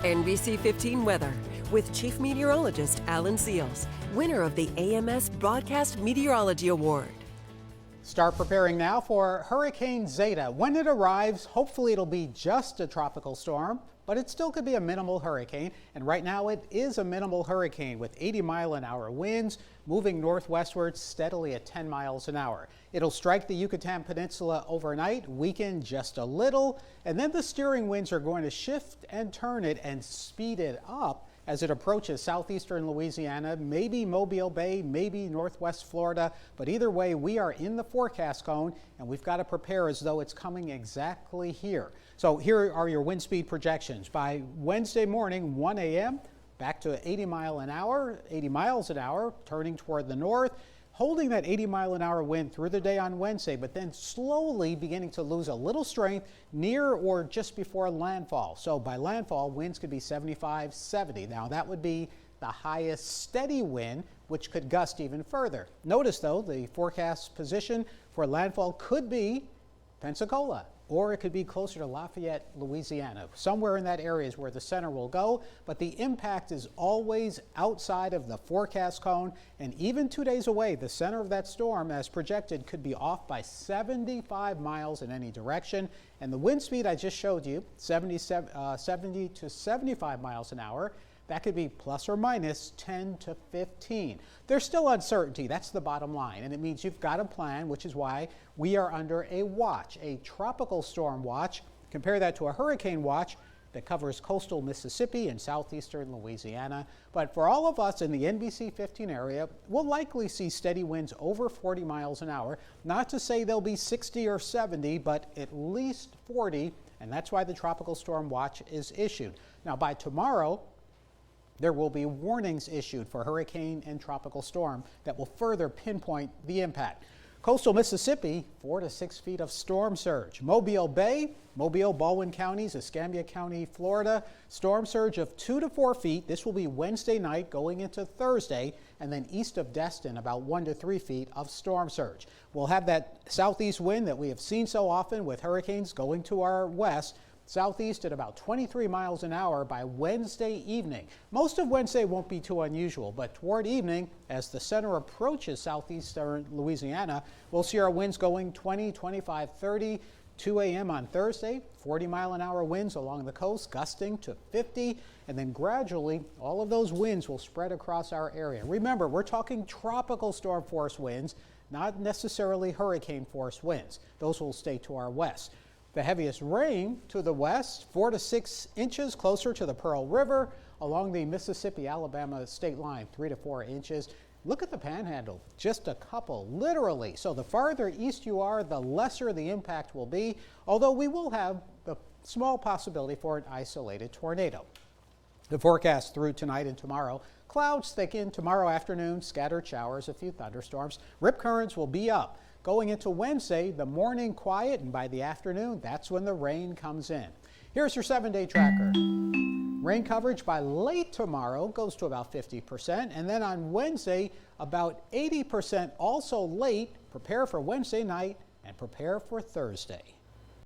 NBC 15 weather with Chief Meteorologist Alan Sealls, winner of the AMS Broadcast Meteorology Award. Start preparing now for Hurricane Zeta. When it arrives, hopefully it'll be just a tropical storm, but it still could be a minimal hurricane. And right now it is a minimal hurricane with 80-mile-an-hour winds moving northwestward steadily at 10 miles an hour. It'll strike the Yucatan Peninsula overnight, weaken just a little, and then the steering winds are going to shift and turn it and speed it up as it approaches southeastern Louisiana, maybe Mobile Bay, maybe northwest Florida. But either way, we are in the forecast cone and we've got to prepare as though it's coming exactly here. So here are your wind speed projections. By Wednesday morning, 1 a.m., back to 80 miles an hour, turning toward the north, holding that 80-mile-an-hour wind through the day on Wednesday, but then slowly beginning to lose a little strength near or just before landfall. So by landfall, winds could be 75, 70. Now that would be the highest steady wind, which could gust even further. Notice though, the forecast position for landfall could be Pensacola, or it could be closer to Lafayette, Louisiana. Somewhere in that area is where the center will go, but the impact is always outside of the forecast cone, and even 2 days away, the center of that storm, as projected, could be off by 75 miles in any direction, and the wind speed I just showed you, 70 to 75 miles an hour, that could be plus or minus 10 to 15. There's still uncertainty. That's the bottom line. And it means you've got a plan, which is why we are under a watch, a tropical storm watch. Compare that to a hurricane watch that covers coastal Mississippi and southeastern Louisiana. But for all of us in the NBC 15 area, we'll likely see steady winds over 40 miles an hour. Not to say they'll be 60 or 70, but at least 40. And that's why the tropical storm watch is issued. Now by tomorrow, there will be warnings issued for hurricane and tropical storm that will further pinpoint the impact. Coastal Mississippi, 4 to 6 feet of storm surge. Mobile Bay, Mobile, Baldwin counties, Escambia County, Florida, storm surge of 2 to 4 feet. This will be Wednesday night going into Thursday, and then east of Destin, about 1 to 3 feet of storm surge. We'll have that southeast wind that we have seen so often with hurricanes going to our west. Southeast at about 23 miles an hour by Wednesday evening. Most of Wednesday won't be too unusual, but toward evening, as the center approaches southeastern Louisiana, we'll see our winds going 20, 25, 30, 2 a.m. on Thursday, 40-mile-an-hour winds along the coast, gusting to 50, and then gradually all of those winds will spread across our area. Remember, we're talking tropical storm force winds, not necessarily hurricane force winds. Those will stay to our west. The heaviest rain to the west, 4 to 6 inches closer to the Pearl River along the Mississippi-Alabama state line, 3 to 4 inches. Look at the panhandle, just a couple, literally. So the farther east you are, the lesser the impact will be, although we will have the small possibility for an isolated tornado. The forecast through tonight and tomorrow, clouds thicken tomorrow afternoon, scattered showers, a few thunderstorms. Rip currents will be up. Going into Wednesday, the morning quiet, and by the afternoon, that's when the rain comes in. Here's your 7-day tracker. Rain coverage by late tomorrow goes to about 50%, and then on Wednesday, about 80% also late. Prepare for Wednesday night and prepare for Thursday.